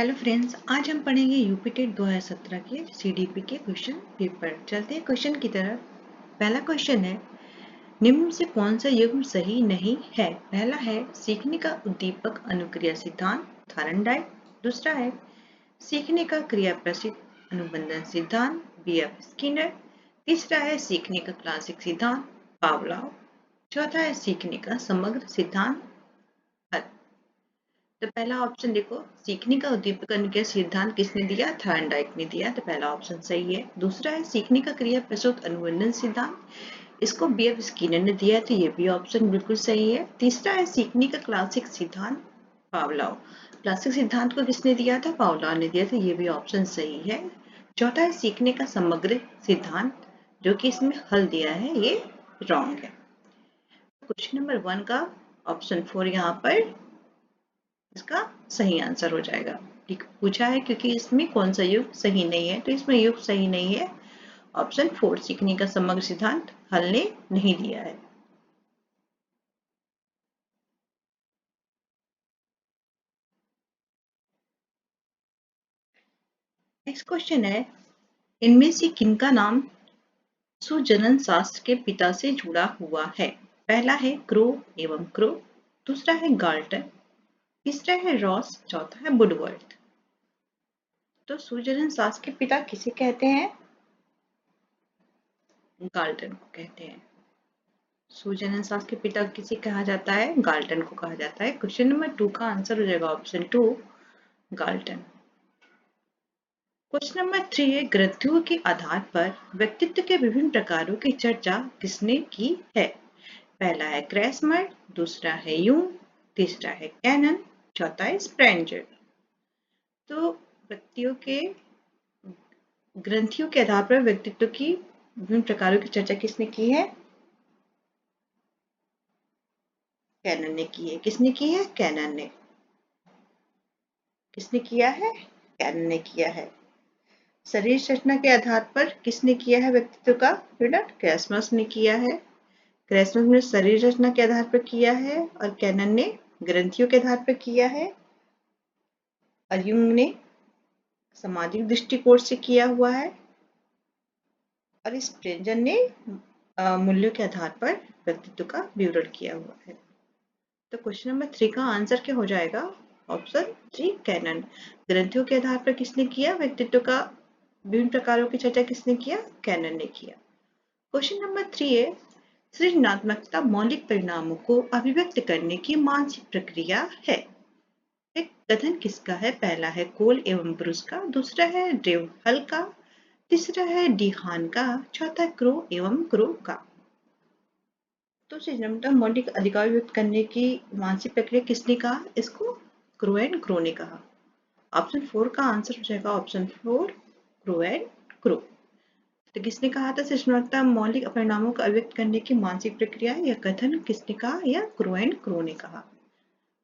Hello friends, आज हम पढ़ेंगे यूपी टेट 2017 के सीडीपी के क्वेश्चन पेपर। चलते हैं क्वेश्चन की तरफ। पहला क्वेश्चन है, निम्न में से कौन सा युग्म सही नहीं है? पहला है सीखने का उद्दीपक अनुक्रिया सिद्धांत थारनडाइक। दूसरा है सीखने का क्रिया प्रसिद्ध अनुबंधन सिद्धांत बीएफ स्किनर। तीसरा है सीखने का क्लासिक सिद्धांत पावलोव। चौथा है सीखने का समग्र सिद्धांत। तो पहला ऑप्शन देखो, सीखने का उद्दीपक अनुक्रिया सिद्धांत किसने दिया? थॉर्नडाइक ने दिया, तो पहला ऑप्शन सही है। दूसरा है सीखने का क्रिया प्रसूत अनुबंधन सिद्धांत, इसको बीएफ स्किनर ने दिया, तो ये भी ऑप्शन बिल्कुल सही है। तीसरा है सीखने का क्लासिक सिद्धांत पावलोव, क्लासिक सिद्धांत को किसने दिया था? पावलोव ने दिया, तो ये भी ऑप्शन सही है। चौथा है सीखने का समग्र सिद्धांत, जो कि इसमें हल दिया है, ये रॉन्ग है। क्वेश्चन नंबर 1 का ऑप्शन 4 यहाँ पर इसका सही आंसर हो जाएगा। ठीक पूछा है क्योंकि इसमें कौन सा युग सही नहीं है, तो इसमें युग सही नहीं है। ऑप्शन 4 सीखने का समग्र सिद्धांत हल ने नहीं दिया है। नेक्स्ट क्वेश्चन है, इनमें से किनका नाम सुजनन शास्त्र के पिता से जुड़ा हुआ है? पहला है क्रो एवं क्रो, दूसरा है गाल्टन, तीसरा है रॉस, चौथा है वुडवर्थ। तो सुजनन शास्त्र के पिता किसे कहते हैं? गाल्टन को कहते हैं। सुजनन शास्त्र के पिता किसे कहा जाता है? गाल्टन को कहा जाता है। क्वेश्चन नंबर 2 का आंसर हो जाएगा ऑप्शन 2 गाल्टन। क्वेश्चन नंबर 3 है, ग्रंथियों के आधार पर व्यक्तित्व के विभिन्न प्रकारों की चर्चा किसने की है? पहला है क्रेसमर, दूसरा है यूंग, तीसरा है कैनन, चौथा है स्प्रेंजर। तो व्यक्तियों के ग्रंथियों के आधार पर व्यक्तित्व की विभिन्न प्रकारों की चर्चा किसने की है? कैनन ने की है। किसने की है? कैनन ने। किसने किया है? कैनन ने किया है। शरीर रचना के आधार पर किसने किया है व्यक्तित्व का वर्णन? क्रेसमस ने किया है। क्रेसमस ने शरीर रचना के आधार पर किया है और कैनन ने ग्रंथियों के आधार पर किया है और यूंग ने सामाजिक दृष्टिकोण से किया हुआ है और इस स्प्रेंजर ने मूल्यों के आधार पर व्यक्तित्व का विवरण किया हुआ है। तो क्वेश्चन नंबर 3 का आंसर क्या हो जाएगा? ऑप्शन 3 कैनन। ग्रंथियों के आधार पर किसने किया व्यक्तित्व का विभिन्न प्रकारों की चर्चा? किसने किया? कैनन ने किया। क्वेश्चन नंबर 3 है, सृजनात्मकता मौलिक परिणामों को अभिव्यक्त करने की मानसिक प्रक्रिया है। एक कथन किसका है? पहला है कोल एवं ब्रूस का, दूसरा है ड्रेव हल का, तीसरा है डिहान का, चौथा क्रो एवं क्रो का। तो सृजनात्मक मौलिक अधिकार व्यक्त करने की मानसिक प्रक्रिया किसने कहा? इसको क्रो एंड क्रो ने कहा। ऑप्शन 4 का आंसर हो जाएगा ऑप्शन 4 क्रो एंड क्रो। तो किसने कहा था सृजनात्मकता मौलिक परिणामों को अभिव्यक्त करने की मानसिक प्रक्रिया? या कथन किसने कहा? या क्रो एंड क्रो ने कहा।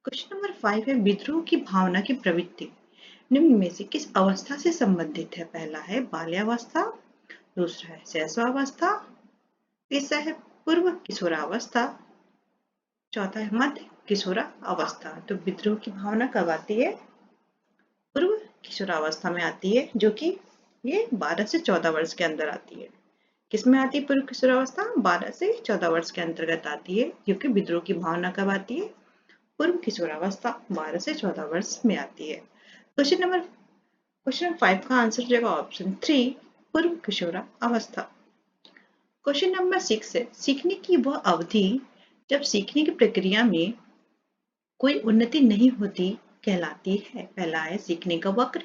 क्वेश्चन नंबर 5 है, विद्रोह की भावना की प्रवृत्ति निम्न में से किस अवस्था से संबंधित है? पहला है बाल्यावस्था, दूसरा है शैशवावस्था, तीसरा है पूर्व किशोरावस्था, चौथा है मध्य किशोरावस्था। तो विद्रोह की भावना कब आती है? पूर्व किशोरावस्था में आती है, जो कि ये 12 से 14 वर्ष के अंदर आती है। किसमें आती है पूर्व किशोरावस्था? 12 से 14 वर्ष के अंतर्गत आती है, क्योंकि विद्रोह की भावना कब आती है? पूर्व किशोरावस्था 12 से 14 वर्ष में आती है। क्वेश्चन 5 का आंसर हो जाएगा ऑप्शन 3 पूर्व किशोरावस्था। क्वेश्चन नंबर 6 है, सीखने की वह अवधि जब सीखने की प्रक्रिया में कोई उन्नति नहीं होती कहलाती है। पहला है सीखने का वक्र,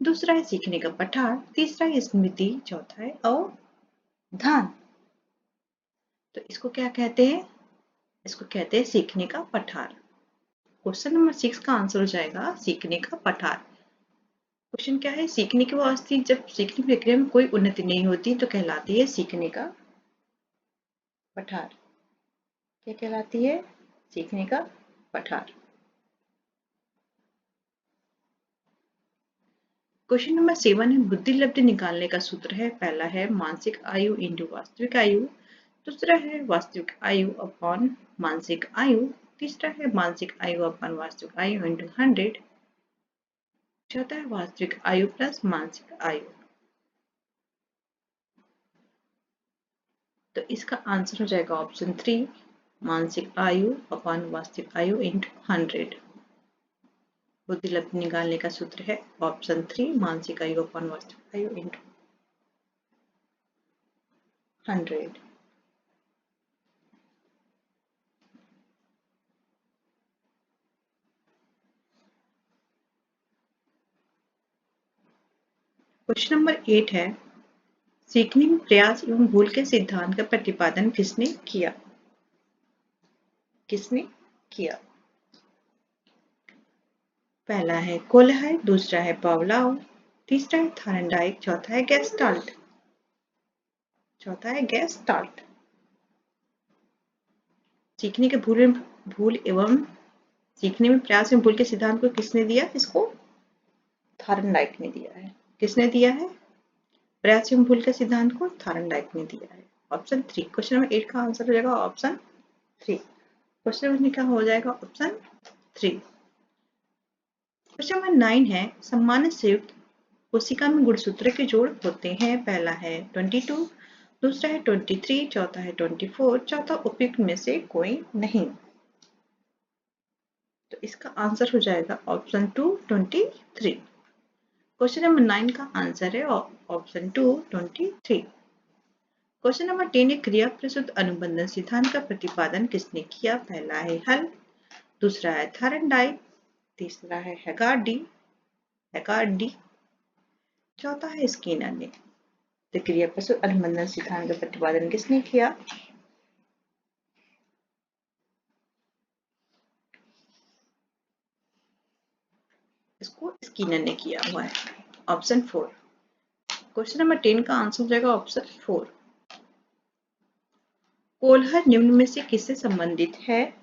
दूसरा है सीखने का पठार, तीसरा है स्मृति, चौथा है अवधान। तो इसको क्या कहते हैं? इसको कहते हैं सीखने का पठार। क्वेश्चन नंबर 6 का आंसर हो जाएगा सीखने का पठार। क्वेश्चन क्या है? सीखने की वो अवस्था जब सीखने की प्रक्रिया में कोई उन्नति नहीं होती तो कहलाती है सीखने का पठार। क्या कहलाती है? सीखने का पठार। क्वेश्चन नंबर 7 है, बुद्धि लब्धि निकालने का सूत्र है। पहला है मानसिक आयु इंटू वास्तविक आयु, दूसरा है वास्तविक आयु अपॉन मानसिक आयु, तीसरा है मानसिक आयु अपॉन वास्तविक आयु इंटू 100, चौथा है वास्तविक आयु प्लस मानसिक आयु। तो इसका आंसर हो जाएगा ऑप्शन 3, मानसिक आयु अपॉन वास्तविक आयु इंटू 100। बुद्धि लब्धि निकालने का सूत्र है ऑप्शन 3, मानसिक आयु अपॉन वास्तविक आयु इंटू 100। क्वेश्चन नंबर 8 है, सीखने में प्रयास एवं भूल के सिद्धांत का प्रतिपादन किसने किया? किसने किया? पहला है कोलहर, दूसरा है पावलोव, तीसरा है थायरनडाइक, चौथा है गेस्टाल्ट। चौथा है गेस्टाल्ट। सीखने के भूल एवं सीखने में प्रयास एवं भूल के सिद्धांत को किसने दिया? इसको थायरनडाइक ने दिया है। किसने दिया है? प्रयास एवं भूल के सिद्धांत को थायरनडाइक ने दिया है। ऑप्शन 3। क्वेश्चन नंबर 8 का आंसर हो जाएगा ऑप्शन 3। क्वेश्चन नंबर का हो जाएगा ऑप्शन 3। क्वेश्चन नंबर 9 है, सम्मानित संयुक्त कोशिका में गुणसूत्र के जोड़ होते हैं। पहला है 22, दूसरा है 23, चौथा है 24, चौथा उपयुक्त में से कोई नहीं। तो इसका आंसर हो जाएगा ऑप्शन 2, 23। क्वेश्चन नंबर 9 का आंसर है ऑप्शन 2, 23। क्वेश्चन नंबर 10 है, क्रिया प्रस्तुत अनुबंधन सिद्धांत का प्रतिपादन किसने किया? पहला है हल, दूसरा है थायरनडाइक, तीसरा है हैगार्डी, चौथा है स्किनर ने। तो क्रिया प्रस्तुत अनुबंधन सिद्धांत का प्रतिपादन किसने किया? इसको स्किनर ने किया हुआ है। ऑप्शन 4। क्वेश्चन नंबर 10 का आंसर हो जाएगा ऑप्शन 4। कोलहर निम्न में से किससे संबंधित है?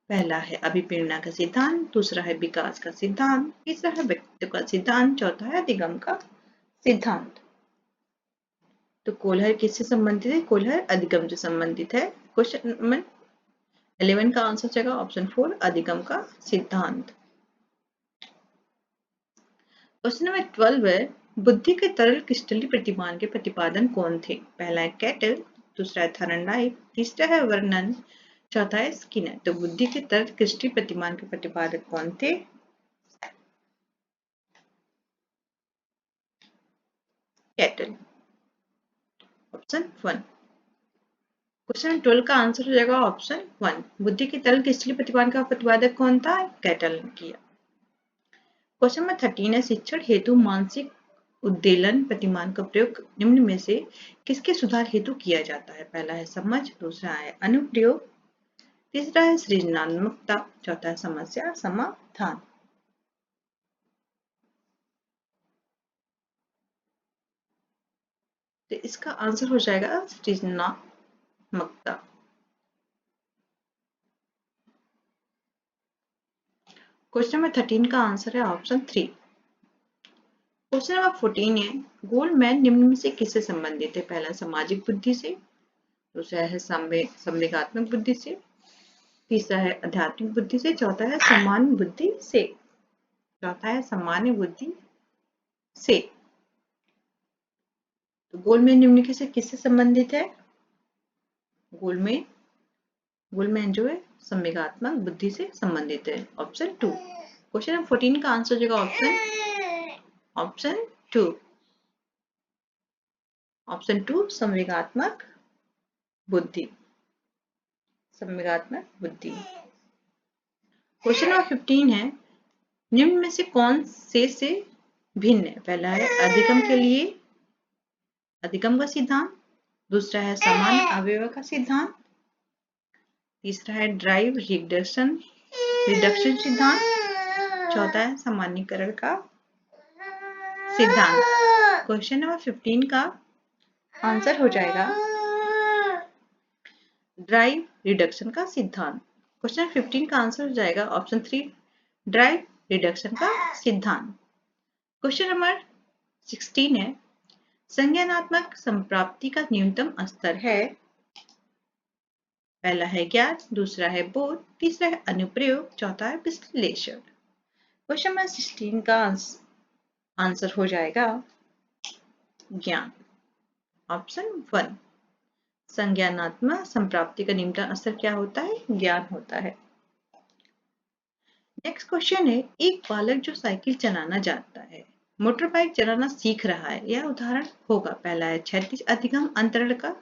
पहला है अभिप्रेरणा का सिद्धांत, दूसरा है विकास का सिद्धांत, तीसरा है व्यक्तित्व का सिद्धांत, चौथा है अधिगम का सिद्धांत। तो कोलहर किससे संबंधित है? कोलहर अधिगम से संबंधित है। क्वेश्चन नंबर 11 का आंसर हो जाएगा ऑप्शन 4, अधिगम का सिद्धांत। क्वेश्चन नंबर 12 है, बुद्धि के तरल क्रिस्टलीय प्रतिमान के प्रतिपादन कौन थे? पहला है कैटल, दूसरा है थायरनडाइक, तीसरा है वर्नन, चौथा है स्किनर। तो बुद्धि के तरल क्रिस्टलीय प्रतिमान के प्रतिपादक कौन थे? कैटल। ऑप्शन 1। क्वेश्चन 12 का आंसर हो जाएगा ऑप्शन 1। बुद्धि के तरल क्रिस्टलीय प्रतिमान का प्रतिपादक कौन था? कैटल ने किया। क्वेश्चन नंबर 13 है, शिक्षण हेतु मानसिक उद्वेलन प्रतिमान का प्रयोग निम्न में से किसके सुधार हेतु किया जाता है? पहला है समझ, दूसरा है अनुप्रयोग, तीसरा है सृजनात्मकता, चौथा है समस्या समाधान। तो इसका आंसर हो जाएगा सृजनात्मकता। क्वेश्चन नंबर 13 का आंसर है ऑप्शन 3। क्वेश्चन नंबर 14 है, गोल्डमैन निम्न में से किससे संबंधित है? पहला सामाजिक बुद्धि से, दूसरा है संवेगात्मक बुद्धि से, तीसरा है आध्यात्मिक बुद्धि से, चौथा है सामान्य बुद्धि से। चौथा है सामान्य बुद्धि से। तो गोल्डमैन निम्नलिखित से किससे संबंधित है? गोल्डमैन जो है संवेगात्मक बुद्धि से संबंधित है। ऑप्शन 2। क्वेश्चन नंबर 14 का आंसर हो जाएगा ऑप्शन 2। ऑप्शन 2 संवेगात्मक बुद्धि। संवेगात्मक बुद्धि। क्वेश्चन नंबर 15 है, निम्न में से कौन से भिन्न है? पहला है अधिगम के लिए अधिगम का सिद्धांत, दूसरा है सामान्य अवयव का सिद्धांत, तीसरा है ड्राइव रिडक्शन सिद्धांत, चौथा है सामान्यीकरण का सिद्धांत। क्वेश्चन नंबर 15 का आंसर हो जाएगा ड्राइव रिडक्शन का सिद्धांत। क्वेश्चन 15 का आंसर हो जाएगा ऑप्शन 3, ड्राइव रिडक्शन का सिद्धांत। क्वेश्चन नंबर 16 है, संज्ञानात्मक संप्राप्ति का न्यूनतम स्तर है। पहला है ज्ञान, दूसरा है बोध, तीसरा है अनुप्रयोग, चौथा है विश्लेषण। क्वेश्चन नंबर 16 का आंसर हो जाएगा ज्ञान। ऑप्शन 1, संज्ञानात्मक संप्राप्ति का निम्नतम स्तर क्या होता है? ज्ञान होता है। नेक्स्ट क्वेश्चन है, एक बालक जो साइकिल चलाना जानता है, मोटर बाइक चलाना सीख रहा है, यह उदाहरण होगा। पहला है क्षैतिज अधिगम अंतरण का,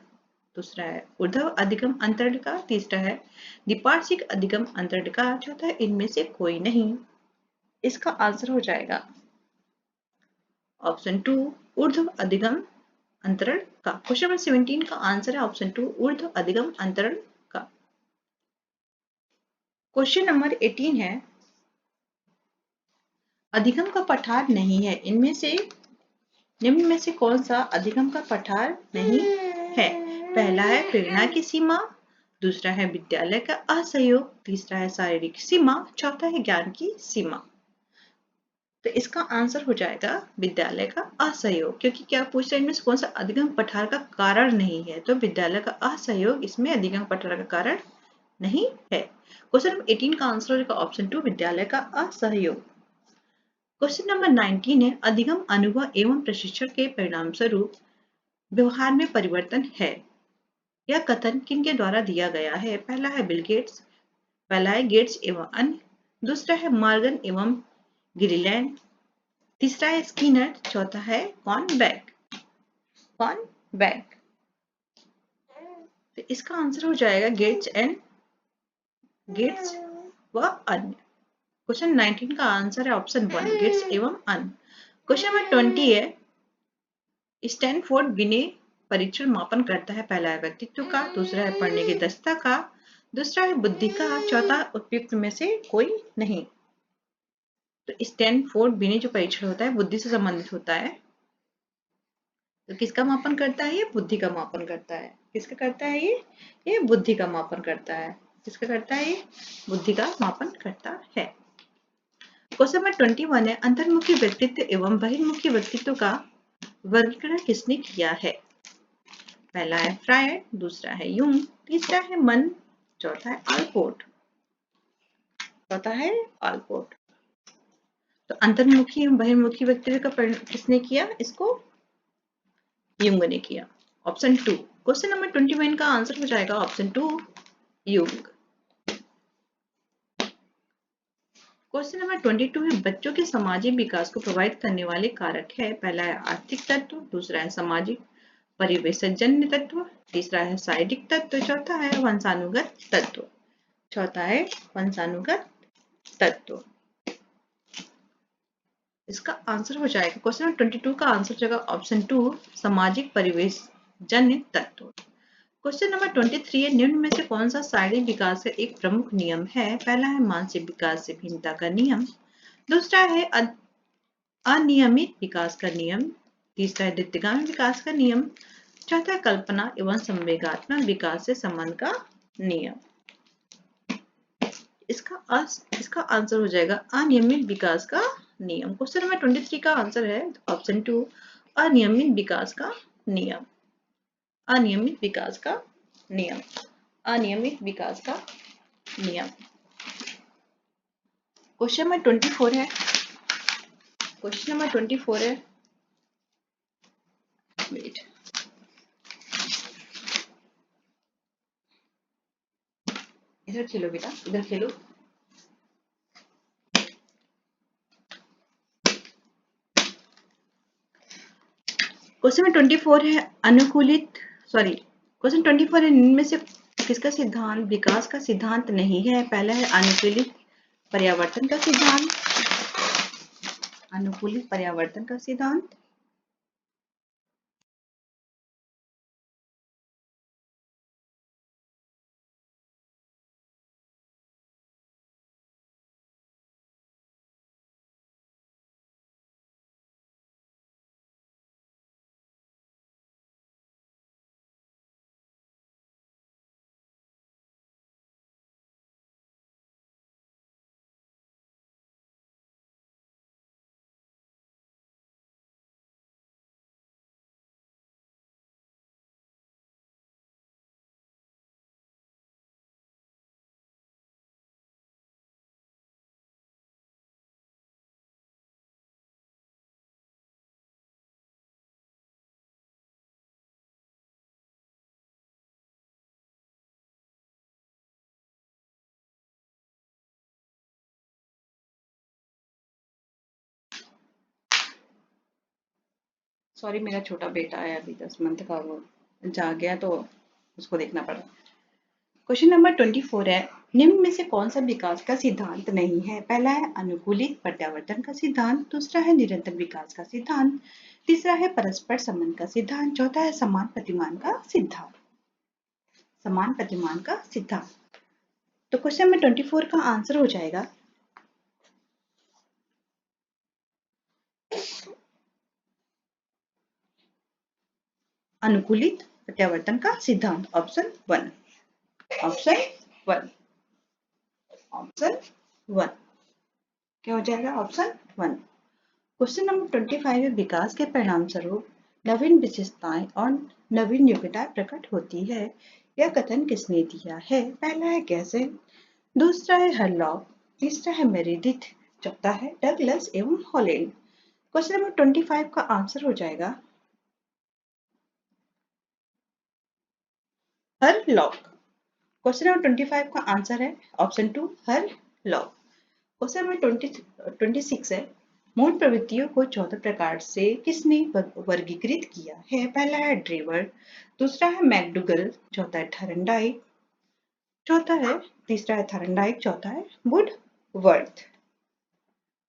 दूसरा है ऊर्ध्व अधिगम अंतरण का, तीसरा है द्विपार्श्विक अधिगम अंतरण का, चौथा है इनमें से कोई नहीं। इसका आंसर हो जाएगा ऑप्शन 2, ऊर्ध्व अधिगम अंतरण का। क्वेश्चन नंबर 17 का आंसर है ऑप्शन 2, ऊर्ध्व अधिगम अंतरण का। क्वेश्चन नंबर 18 है, अधिगम का पठार नहीं है, इनमें से निम्न में से कौन सा अधिगम का पठार नहीं है? पहला है प्रेरणा की सीमा, दूसरा है विद्यालय का असहयोग, तीसरा है शारीरिक सीमा, चौथा है ज्ञान की सीमा। तो इसका आंसर हो जाएगा विद्यालय का असहयोग, क्योंकि क्या पूछ रहे हैं इनमें से कौन सा अधिगम पठार का कारण नहीं है, तो विद्यालय का असहयोग इसमें अधिगम पठार का कारण नहीं है। क्वेश्चन नंबर 18 का आंसर हो जाएगा ऑप्शन 2, विद्यालय का असहयोग। क्वेश्चन नंबर 19 है, अधिगम अनुभव एवं प्रशिक्षण के परिणाम स्वरूप व्यवहार में परिवर्तन है, यह कथन किनके द्वारा दिया गया है? पहला है बिल गेट्स, पहला है गेट्स एवं अन्य, दूसरा है मॉर्गन एवं गिरीलैंड, तीसरा है स्किनर, चौथा है कॉर्नबेक। तो इसका आंसर हो जाएगा गेट्स व अन्य। क्वेश्चन 19 का आंसर है ऑप्शन 1, गेट्स एवं अन्य। क्वेश्चन नंबर 20 है, स्टैनफोर्ड विनय परीक्षण मापन करता है। पहला है व्यक्तित्व का, दूसरा है पढ़ने की दक्षता का, दूसरा है बुद्धि का, चौथा उपयुक्त में से कोई नहीं। तो स्टैनफोर्ड विनय जो परीक्षण होता है बुद्धि से संबंधित होता है। तो किसका मापन करता है? ये बुद्धि का मापन करता है। किसका करता है ये बुद्धि का मापन करता है। किसका करता है? ये बुद्धि का मापन करता है। क्वेश्चन नंबर 21 है, अंतर्मुखी व्यक्तित्व एवं बहिर्मुखी व्यक्तित्व का वर्गीकरण किसने किया है? पहला है फ्रायड, दूसरा है यूंग, तीसरा है मन, चौथा है आलपोर्ट। तो अंतर्मुखी एवं बहिर्मुखी व्यक्तित्व का किसने किया? इसको यूंग ने किया। ऑप्शन 2। क्वेश्चन नंबर 21 का आंसर हो जाएगा ऑप्शन 2, यूंग। क्वेश्चन नंबर 22 है, बच्चों के सामाजिक विकास को प्रभावित करने वाले कारक है। पहला है आर्थिक तत्व, दूसरा है सामाजिक परिवेशजन्य तत्व, तीसरा है शारीरिक तत्व, चौथा है वंशानुगत तत्व। इसका आंसर हो जाएगा क्वेश्चन नंबर 22 का आंसर हो जाएगा ऑप्शन 2, सामाजिक परिवेशजन्य तत्व। क्वेश्चन नंबर 23 है, निम्न में से कौन सा शारीरिक विकास का एक प्रमुख नियम है? पहला है मानसिक विकास से भिन्नता का नियम, दूसरा है अनियमित विकास का नियम, तीसरा है द्वितीयगामी विकास का नियम, चौथा कल्पना एवं संवेगात्मक विकास से संबंध का नियम। इसका आंसर हो जाएगा अनियमित विकास का नियम। क्वेश्चन नंबर 23 का आंसर है ऑप्शन 2, अनियमित विकास का नियम। अनियमित विकास का नियम। क्वेश्चन नंबर 24 है, वेट, इधर खेलो बेटा, इधर खेलो। क्वेश्चन नंबर 24 है, क्वेश्चन 24 है, इनमें से किसका सिद्धांत विकास का सिद्धांत नहीं है? पहला है अनुकूलित परियावर्तन का सिद्धांत, सॉरी, मेरा छोटा बेटा है अभी 10 मंथ का, वो जाग गया तो उसको देखना पड़ा। क्वेश्चन नंबर 24 है, निम्न में से कौन सा विकास का सिद्धांत नहीं है? पहला है अनुकूलित प्रत्यावर्तन का सिद्धांत, दूसरा है निरंतर विकास का सिद्धांत, तीसरा है परस्पर संबंध का सिद्धांत, चौथा है समान प्रतिमान का सिद्धांत। समान प्रतिमान का सिद्धांत। तो क्वेश्चन नंबर 24 का आंसर हो जाएगा अनुकूलित प्रत्यावर्तन का सिद्धांत, ऑप्शन 1। ऑप्शन 1। ऑप्शन 1 क्या हो जाएगा? ऑप्शन 1। क्वेश्चन नंबर 25 में विकास के परिणाम स्वरूप नवीन विशेषताएं और नवीन योग्यताएं प्रकट होती है, यह कथन किसने दिया है? पहला है गैसेन, दूसरा है हरलॉक, तीसरा है मेरेडिथ, चौथा है डगलस एवं हॉलैंड। क्वेश्चन नंबर 25 का आंसर हो जाएगा हरलॉक। क्वेश्चन नंबर 25 का आंसर है ऑप्शन 2 हरलॉक। क्वेश्चन नंबर 26 है, मूल प्रवृत्तियों को 14 प्रकार से किसने वर्गीकृत किया है? पहला है ड्रेवर, दूसरा है मैकडुगल, चौथा है थॉर्नडाइक, तीसरा है थॉर्नडाइक, चौथा है वुडवर्थ।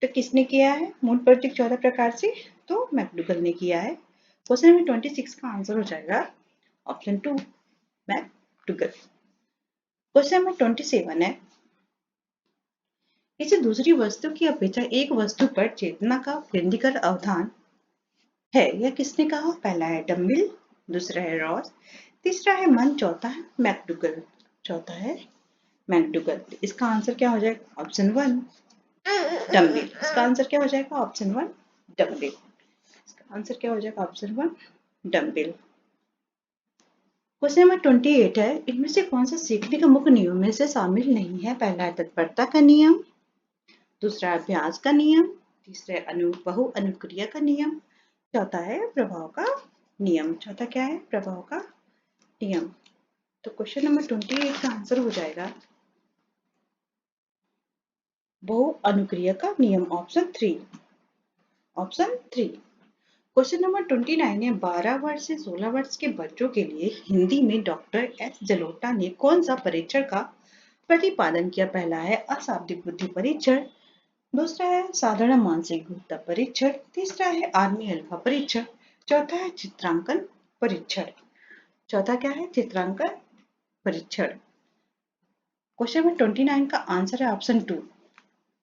तो किसने किया है मूल प्रवृत्ति 14 प्रकार से? तो मैकडुगल ने किया है। क्वेश्चन नंबर 26 का आंसर हो जाएगा ऑप्शन 2 मैकडुगल। क्वेश्चन नंबर 27 है, किसी दूसरी वस्तु की अपेक्षा एक वस्तु पर चेतना का केंद्रीकृत अवधान है, यह किसने कहा? पहला है डम्बिल, दूसरा है रॉस, तीसरा है मन, चौथा है मैकडुगल। इसका आंसर क्या हो जाएगा? ऑप्शन 1 डम्बिल। इसका आंसर क्या हो जाएगा? ऑप्शन 1 डम्बिल। इसका आंसर क्या हो जाएगा? ऑप्शन 1 डम्बिल। क्वेश्चन नंबर 28 है, इनमें से कौन सा सीखने के मुख्य नियम में से शामिल नहीं है? पहला है तत्परता का नियम, दूसरा अभ्यास का नियम, तीसरा बहु अनुक्रिया का नियम, चौथा है प्रभाव का नियम। चौथा क्या है? प्रभाव का नियम। तो क्वेश्चन नंबर 28 का आंसर हो जाएगा बहु अनुक्रिया का नियम, ऑप्शन 3। ऑप्शन 3। क्वेश्चन नंबर 29 है, 12 वर्ष से 16 वर्ष के बच्चों के लिए हिंदी में डॉक्टर एस जलोटा ने कौन सा परीक्षण का प्रतिपादन किया? पहला है अशाब्दिक बुद्धि परीक्षण, दूसरा है साधारण मानसिक गुप्ता परीक्षण, तीसरा है आर्मी अल्फा परीक्षण, चौथा है चित्रांकन परीक्षण। चौथा क्या है? चित्रांकन परीक्षण। क्वेश्चन नंबर 29 का आंसर है ऑप्शन 2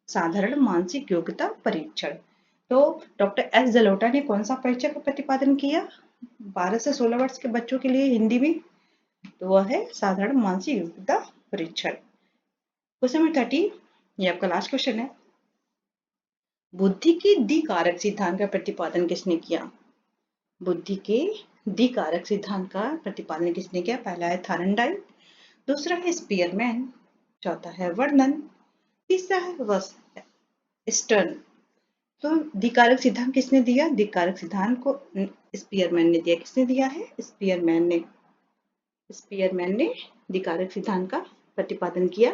साधारण मानसिक योग्यता परीक्षण। तो डॉक्टर एस जलोटा ने कौन सा परीक्षण का प्रतिपादन किया 12 से 16 वर्ष के बच्चों के लिए हिंदी में? तो वह है साधारण मानसिक योग्यता परीक्षण। क्वेश्चन नंबर 30 ये आपका लास्ट क्वेश्चन है, बुद्धि के द्विकारक सिद्धांत का प्रतिपादन किसने किया? बुद्धि के द्विकारक सिद्धांत का प्रतिपादन किसने किया? पहला है थॉर्नडाइक, दूसरा है स्पीयरमैन, चौथा है वर्णन, तीसरा है स्टर्न। तो द्विकारक सिद्धांत किसने दिया? द्विकारक सिद्धांत को स्पीयरमैन ने दिया। किसने दिया है? स्पीयरमैन ने। स्पीयरमैन ने द्विकारक सिद्धांत का प्रतिपादन किया।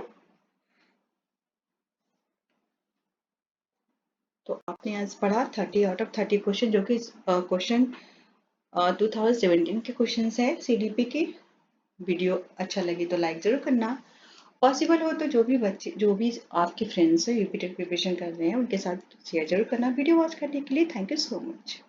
तो आपने आज पढ़ा 30 आउट ऑफ 30 क्वेश्चन, जो कि क्वेश्चन 2017 के क्वेश्चन है सीडीपी के। वीडियो अच्छा लगे तो लाइक जरूर करना, पॉसिबल हो तो जो भी आपके फ्रेंड्स हैं यूपी टेट प्रिपरेशन कर रहे हैं उनके साथ शेयर जरूर करना। वीडियो वॉच करने के लिए थैंक यू सो मच।